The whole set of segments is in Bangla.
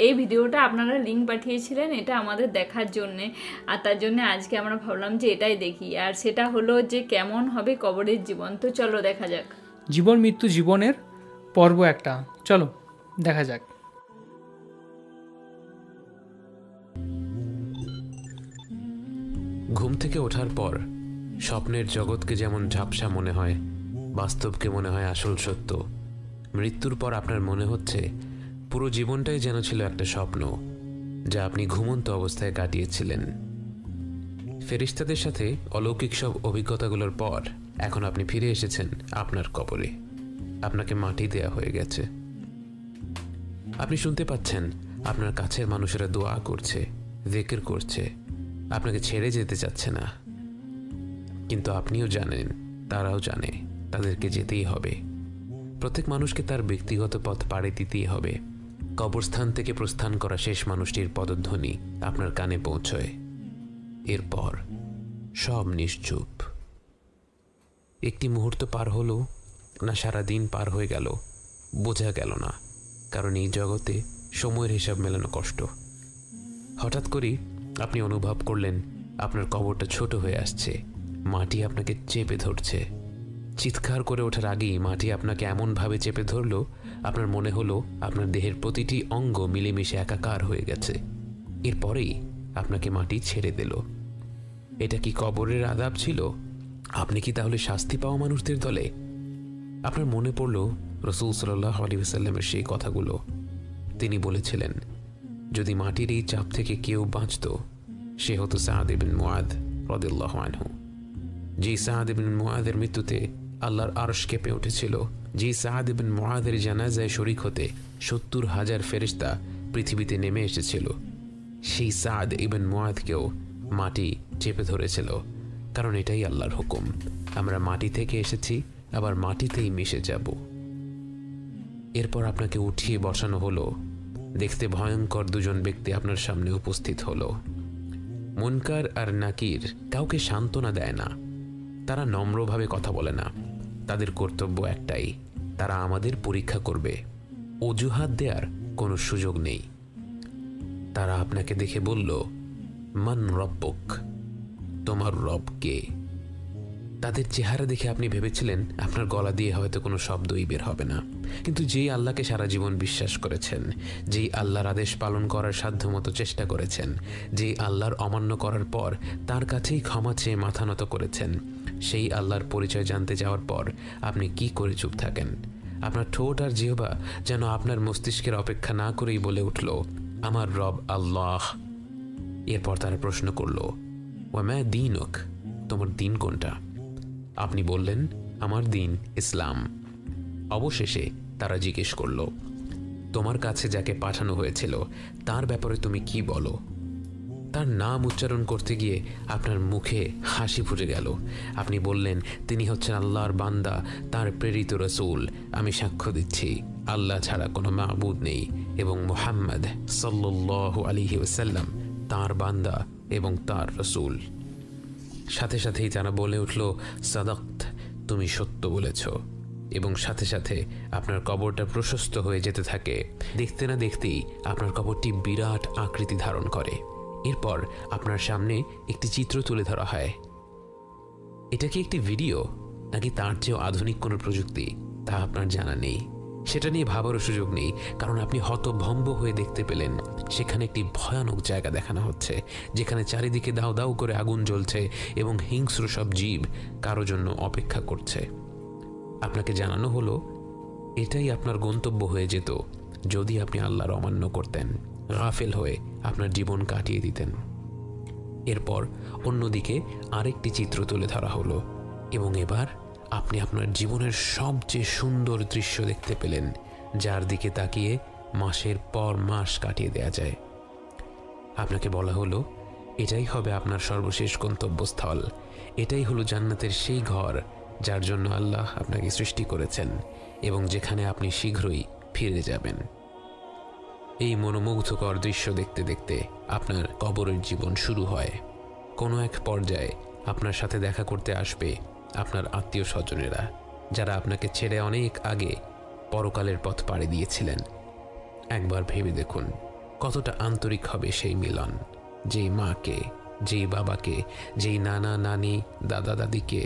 এই ভিডিওটা আপনারা লিঙ্ক পাঠিয়েছিলেন এটা আমাদের দেখার জন্যে, আর তার জন্য আজকে আমরা ভাবলাম যে এটাই দেখি, আর সেটা হলো যে কেমন হবে কবরের জীবন। তো চলো দেখা যাক। জীবন মৃত্যু জীবনের পর্ব একটা, চলো দেখা যাক। ঘুম থেকে ওঠার পর স্বপ্নের জগৎকে যেমন ঝাপসা মনে হয়, বাস্তবকে মনে হয় আসল সত্য। মৃত্যুর পর আপনার মনে হচ্ছে পুরো জীবনটাই যেন ছিল একটা স্বপ্ন, যা আপনি ঘুমন্ত অবস্থায় কাটিয়েছিলেন। ফেরেশতাদের সাথে অলৌকিক সব অভিজ্ঞতাগুলোর পর এখন আপনি ফিরে এসেছেন আপনার কবরে। আপনাকে মাটি দেয়া হয়ে গেছে। আপনি শুনতে পাচ্ছেন আপনার কাছের মানুষেরা দোয়া করছে, জিকির করছে, আপনাকে ছেড়ে যেতে চাচ্ছে না। কিন্তু আপনিও জানেন, তারাও জানে, তাদেরকে যেতেই হবে। প্রত্যেক মানুষকে তার ব্যক্তিগত পথ পাড়ি দিতেই হবে। কবরস্থান থেকে প্রস্থান করা শেষ মানুষটির পদধ্বনি আপনার কানে পৌঁছয়। এরপর সব নিশ্চুপ। একটি মুহূর্ত পার হলো না সারা দিন পার হয়ে গেল বোঝা গেল না, কারণ এই জগতে সময়ের হিসাব মেলানো কষ্ট। হঠাৎ করেই আপনি অনুভব করলেন আপনার কবরটা ছোট হয়ে আসছে, মাটি আপনাকে চেপে ধরছে। চিৎকার করে ওঠার আগেই মাটি আপনাকে এমনভাবে চেপে ধরল, আপনার মনে হলো আপনার দেহের প্রতিটি অঙ্গ মিলেমিশে একাকার হয়ে গেছে। এরপরেই আপনাকে মাটি ছেড়ে দিল। এটা কি কবরের আযাব ছিল? আপনি কি তাহলে শাস্তি পাওয়া মানুষদের দলে? আপনার মনে পড়ল রাসূল সাল্লাল্লাহু আলাইহি ওয়াসাল্লামের সেই কথাগুলো। তিনি বলেছিলেন, যদি মাটির এই চাপ থেকে কেউ বাঁচত, সে হতো সাদ ইবনে মুআদ রাদিয়াল্লাহু আনহু। যে সাদ ইবনে মুআদের মৃত্যুতে আল্লাহর আরশ কেঁপে উঠেছিল, যে সাদ ইবনে মুআদের জানাজায় শরীক হতে ৭০,০০০ ফেরেশতা পৃথিবীতে নেমে এসেছিল, সেই সাদ ইবনে মুআদকেও মাটি চেপে ধরেছিল। কারণ এটাই আল্লাহর হুকুম, আমরা মাটি থেকে এসেছি, আবার মাটিতেই মিশে যাব। এরপর আপনাকে উঠিয়ে বসানো হলো। দেখতে ভয়ঙ্কর দুজন ব্যক্তি আপনার সামনে উপস্থিত হলো। মুনকার আর নাকির কাউকে সান্ত্বনা দেয় না, তারা নম্রভাবে কথা বলে না। তাদের কর্তব্য একটাই, তারা আমাদের পরীক্ষা করবে। অজুহাত দেওয়ার কোনো সুযোগ নেই। তারা আপনাকে দেখে বলল, মান রব্বুক, তোমার রব কে? তাদের চেহারা দেখে আপনি ভেবেছিলেন আপনার গলা দিয়ে হয়তো কোনো শব্দই বের হবে না, কিন্তু যেই আল্লাহকে সারা জীবন বিশ্বাস করেছেন, যেই আল্লাহর আদেশ পালন করার সাধ্যমতো চেষ্টা করেছেন, যেই আল্লাহর অমান্য করার পর তার কাছেই ক্ষমা চেয়ে মাথা নত করেছেন, সেই আল্লাহর পরিচয় জানতে যাওয়ার পর আপনি কি করে চুপ থাকেন? আপনার ঠোঁট আর জিহ্বা যেন আপনার মস্তিষ্কের অপেক্ষা না করেই বলে উঠল, আমার রব আল্লাহ। এরপর তারা প্রশ্ন করল, ওয়ামা দীনুক, তোমার দিন কোনটা? আপনি বললেন, আমার দিন ইসলাম। অবশেষে তারা জিজ্ঞেস করল, তোমার কাছে যাকে পাঠানো হয়েছিল তার ব্যাপারে তুমি কি বলো? তার নাম উচ্চারণ করতে গিয়ে আপনার মুখে হাসি ফুটে গেল। আপনি বললেন, তিনি হচ্ছেন আল্লাহর বান্দা, তার প্রেরিত রাসূল। আমি সাক্ষ্য দিচ্ছি আল্লাহ ছাড়া কোনো মাবুদ নেই এবং মুহাম্মদ সাল্লাল্লাহু আলাইহি ওয়াসাল্লাম তার বান্দা এবং তার রাসূল। সাথে সাথেই তারা বলে উঠল, সাদাক্ত, তুমি সত্য বলেছ। এবং সাথে সাথে আপনার কবরটা প্রশস্ত হয়ে যেতে থাকে। দেখতে না দেখতেই আপনার কবরটি বিরাট আকৃতি ধারণ করে। এরপর আপনার সামনে একটি চিত্র তুলে ধরা হয়। এটা কি একটি ভিডিও, নাকি তার চেয়েও আধুনিক কোনো প্রযুক্তি, তা আপনার জানা নেই। সেটা নিয়ে ভাবারও সুযোগ নেই, কারণ আপনি হতভম্ব হয়ে দেখতে পেলেন সেখানে একটি ভয়ানক জায়গা দেখানো হচ্ছে, যেখানে চারিদিকে দাউ দাউ করে আগুন জ্বলছে এবং হিংস্র সব জীব কারো জন্য অপেক্ষা করছে। আপনাকে জানানো হলো এটাই আপনার গন্তব্য হয়ে যেত যদি আপনি আল্লাহর অমান্য করতেন, গাফেল হয়ে আপনার জীবন কাটিয়ে দিতেন। এরপর অন্যদিকে আরেকটি চিত্র তুলে ধরা হলো এবং এবার আপনি আপনার জীবনের সবচেয়ে সুন্দর দৃশ্য দেখতে পেলেন, যার দিকে তাকিয়ে মাসের পর মাস কাটিয়ে দেয়া যায়। আপনাকে বলা হলো এটাই হবে আপনার সর্বশেষ গন্তব্যস্থল, এটাই হলো জান্নাতের সেই ঘর যার জন্য আল্লাহ আপনাকে সৃষ্টি করেছেন এবং যেখানে আপনি শীঘ্রই ফিরে যাবেন। এই মনোমুগ্ধকর দৃশ্য দেখতে দেখতে আপনার কবরের জীবন শুরু হয়। কোনো এক পর্যায়ে আপনার সাথে দেখা করতে আসবে আপনার আত্মীয় স্বজনেরা, যারা আপনাকে ছেড়ে অনেক আগে পরকালের পথ পাড়ি দিয়েছিলেন। একবার ভেবে দেখুন কতটা আন্তরিক হবে সেই মিলন। যেই মাকে, যেই বাবাকে, যেই নানা নানি, দাদা দাদিকে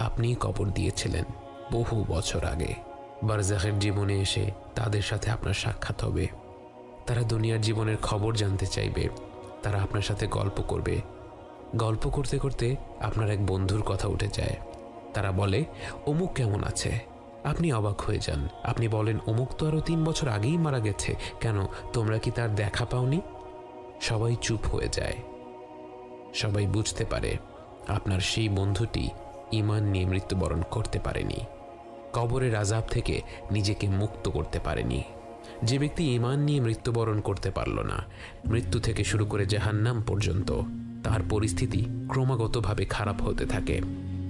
আপনি কবর দিয়েছিলেন বহু বছর আগে, বারজাখের জীবনে এসে তাদের সাথে আপনার সাক্ষাৎ হবে। তারা দুনিয়ার জীবনের খবর জানতে চাইবে, তারা আপনার সাথে গল্প করবে। গল্প করতে করতে আপনার এক বন্ধুর কথা উঠে যায়। তারা বলে অমুক কেমন আছে। আপনি অবাক হয়ে যান। আপনি বলেন অমুক তো আরও 3 বছর আগেই মারা গেছে, কেন তোমরা কি তার দেখা পাওনি? সবাই চুপ হয়ে যায়। সবাই বুঝতে পারে আপনার সেই বন্ধুটি ঈমান নিয়ে মৃত্যুবরণ করতে পারেনি, কবরের আযাব থেকে নিজেকে মুক্ত করতে পারেনি। যে ব্যক্তি ঈমান নিয়ে মৃত্যুবরণ করতে পারল না, মৃত্যু থেকে শুরু করে জাহান্নাম পর্যন্ত তার পরিস্থিতি ক্রমাগতভাবে খারাপ হতে থাকে।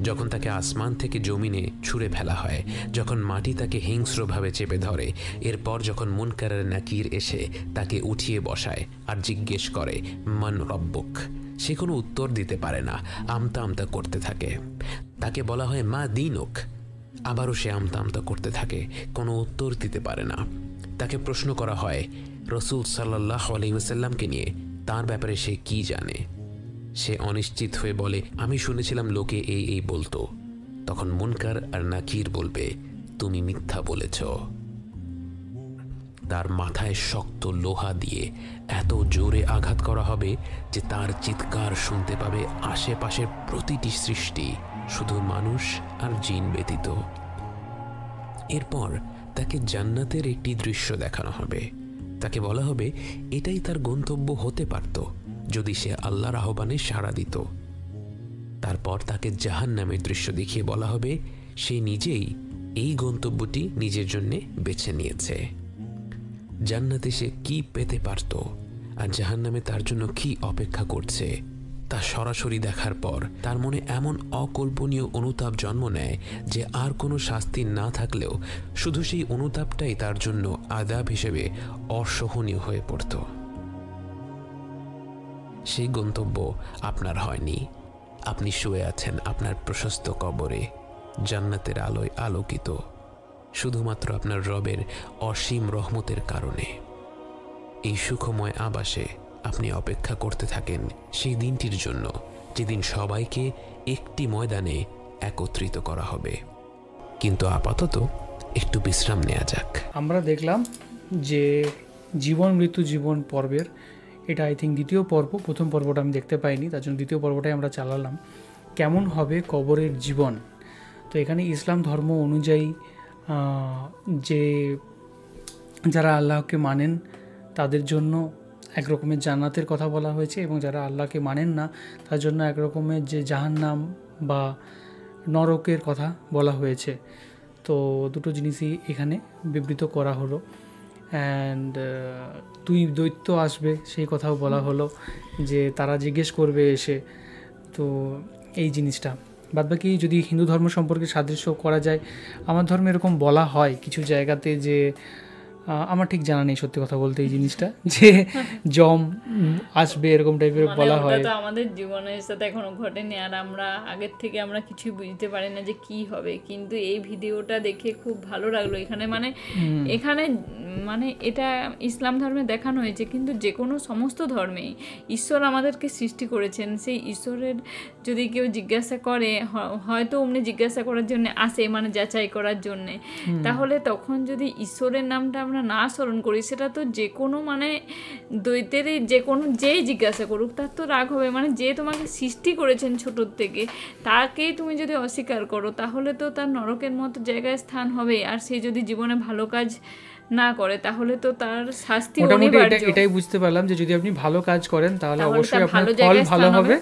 যখন তাকে আসমান থেকে জমিনে ছুঁড়ে ফেলা হয়, যখন মাটি তাকে হিংস্রভাবে চেপে ধরে, এরপর যখন মুনকার নাকির এসে তাকে উঠিয়ে বসায় আর জিজ্ঞেস করে মান রব্বুক, সে কোনো উত্তর দিতে পারে না, আমতা আমতা করতে থাকে। তাকে বলা হয় মা দীনুক, আবারও সে আমতা আমতা করতে থাকে, কোনো উত্তর দিতে পারে না। তাকে প্রশ্ন করা হয় রাসূল সাল্লাল্লাহু আলাইহি ওয়াসাল্লামকে নিয়ে, তার ব্যাপারে সে কি জানে। সে অনিশ্চিত হয়ে বলে আমি শুনেছিলাম লোকে এই এই বলতো। তখন মুনকার আর নাকির বলবে তুমি মিথ্যা বলেছ। তার মাথায় শক্ত লোহা দিয়ে এত জোরে আঘাত করা হবে যে তার চিৎকার শুনতে পাবে আশেপাশের প্রতিটি সৃষ্টি, শুধু মানুষ আর জিন ব্যতীত। এরপর তাকে জান্নাতের একটি দৃশ্য দেখানো হবে। তাকে বলা হবে এটাই তার গন্তব্য হতে পারত যদি সে আল্লাহর আহ্বানে সাড়া দিত। তারপর তাকে জাহান্নামের দৃশ্য দেখিয়ে বলা হবে সে নিজেই এই গন্তব্যটি নিজের জন্য বেছে নিয়েছে। জান্নাতে সে কি পেতে পারত আর জাহান্নামে তার জন্য কি অপেক্ষা করছে তা সরাসরি দেখার পর তার মনে এমন অকল্পনীয় অনুতাপ জন্ম নেয় যে আর কোনো শাস্তি না থাকলেও শুধু সেই অনুতাপটাই তার জন্য আযাব হিসেবে অসহনীয় হয়ে পড়ত। সেই গন্তব্য আপনার হয়নি। আপনি শুয়ে আছেন আপনার প্রশস্ত কবরে, জান্নাতের আলোয় আলোকিত, শুধুমাত্র আপনার রবের অসীম রহমতের কারণে। এই সুখময় আবাসে আপনি অপেক্ষা করতে থাকেন সেই দিনটির জন্য, যেদিন সবাইকে একটি ময়দানে একত্রিত করা হবে। কিন্তু আপাতত একটু বিশ্রাম নেওয়া যাক। আমরা দেখলাম যে জীবন মৃত্যু জীবন পর্বের এটা আই থিঙ্ক দ্বিতীয় পর্ব। প্রথম পর্বটা আমি দেখতে পাইনি, তার জন্য দ্বিতীয় পর্বটাই আমরা চালালাম। কেমন হবে কবরের জীবন। তো এখানে ইসলাম ধর্ম অনুযায়ী যে যারা আল্লাহকে মানেন তাদের জন্য এক রকমের জান্নাতের কথা বলা হয়েছে, এবং যারা আল্লাহকে মানেন না তার জন্য এক রকমের যে জাহান্নাম বা নরকের কথা বলা হয়েছে। তো দুটো জিনিসই এখানে বিবৃত করা হলো। অ্যান্ড দুই দৈত্য আসবে সেই কথাও বলা হলো, যে তারা জিজ্ঞেস করবে এসে। তো এই জিনিসটা বাদবাকি যদি হিন্দু ধর্ম সম্পর্কে সাদৃশ্য করা যায়, আমার ধর্মে এরকম বলা হয় কিছু জায়গাতে, যে আমার ঠিক জানা নেই সত্যি কথা বলতে এই জিনিসটা, যে জম আসবে এরকম টাইপের বলা হয়। তো আমাদের জীবনের সাথে এখনো ঘটেনি, আর আমরা আগের থেকে আমরা কিছুই বুঝতে পারি না যে কি হবে। কিন্তু এই ভিডিওটা দেখে খুব ভালো লাগলো। এখানে মানে এটা ইসলাম ধর্মে দেখানো হয়েছে, কিন্তু যে কোনো সমস্ত ধর্মেই ঈশ্বর আমাদেরকে সৃষ্টি করেছেন। সেই ঈশ্বরের যদি কেউ জিজ্ঞাসা করে, হয়তো অমনি জিজ্ঞাসা করার জন্য আসে, মানে যাচাই করার জন্যে, তাহলে তখন যদি ঈশ্বরের নামটা আমরা না স্মরণ করি, সেটা তো যে কোনো মানে দ্বৈতেরই যেই জিজ্ঞাসা করুক তার তো রাগ হবে। মানে যে তোমাকে সৃষ্টি করেছেন ছোটোর থেকে, তাকেই তুমি যদি অস্বীকার করো, তাহলে তো তার নরকের মতো জায়গায় স্থান হবে। আর সে যদি জীবনে ভালো কাজ না করে, তাহলে তো তার শাস্তি অনিবার্য। এটাই বুঝতে পারলাম যে যদি আপনি ভালো কাজ করেন তাহলে অবশ্যই আপনার ফল ভালো হবে,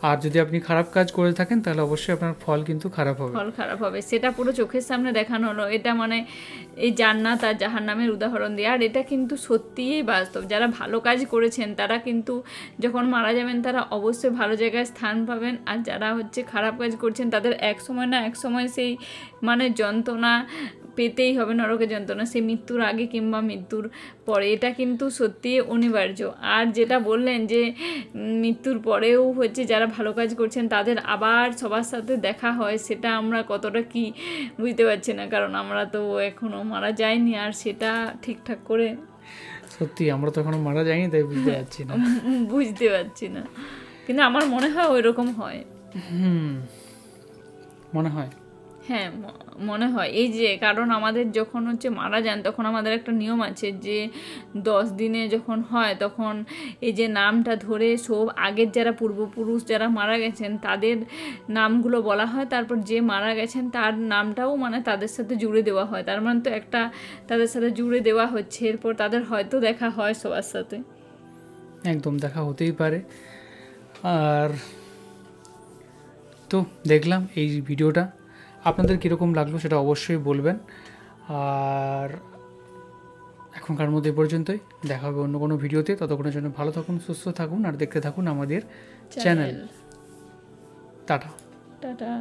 আর যদি আপনি খারাপ কাজ করে থাকেন তাহলে অবশ্যই আপনার ফল কিন্তু খারাপ হবে। সেটা পুরো চোখের সামনে দেখানো হলো। এটা মানে এই জান্নাত আর জাহান্নামের উদাহরণ দিয়ে, আর এটা কিন্তু সত্যিই বাস্তব। যারা ভালো কাজ করেছেন তারা কিন্তু যখন মারা যাবেন তারা অবশ্যই ভালো জায়গায় স্থান পাবেন, আর যারা খারাপ কাজ করছেন তাদের এক সময় না এক সময় সেই মানে যন্ত্রণা পেতেই হবে, নরকের যন্ত্রণা, সে মৃত্যুর আগে কিংবা মৃত্যুর পরে। এটা কিন্তু সত্যিই অনিবার্য। আর যেটা বললেন যে মৃত্যুর পরেও যারা ভালো কাজ করছেন তাদের আবার সবার সাথে দেখা হয়, সেটা আমরা কতটা কি বুঝতে পারছি না, কারণ আমরা তো এখনও মারা যাইনি আর সেটা ঠিকঠাক করে সত্যি আমরা তো এখনো মারা যাইনি, তাই বুঝতে পারছি না। বুঝতে পারছি না, কিন্তু আমার মনে হয় ওই রকম হয়। মনে হয়, হ্যাঁ মনে হয়। এই যে কারণ আমাদের যখন হচ্ছে মারা যান তখন আমাদের একটা নিয়ম আছে যে 10 দিনে যখন হয় তখন এই যে নামটা ধরে সব আগের যারা পূর্বপুরুষ যারা মারা গেছেন তাদের নামগুলো বলা হয়, তারপর যে মারা গেছেন তার নামটাও মানে তাদের সাথে জুড়ে দেওয়া হয়। তার মানে তো একটা তাদের সাথে জুড়ে দেওয়া হচ্ছে, এরপর তাদের হয়তো দেখা হয় সবার সাথে। একদম দেখা হতেই পারে। আর তো দেখলাম এই ভিডিওটা, আপনাদের কীরকম লাগলো সেটা অবশ্যই বলবেন। আর এখনকার মধ্যে এ পর্যন্তই, দেখা হবে অন্য কোনো ভিডিওতে। ততক্ষণের জন্য ভালো থাকুন, সুস্থ থাকুন আর দেখতে থাকুন আমাদের চ্যানেল। টাটা। টাটা।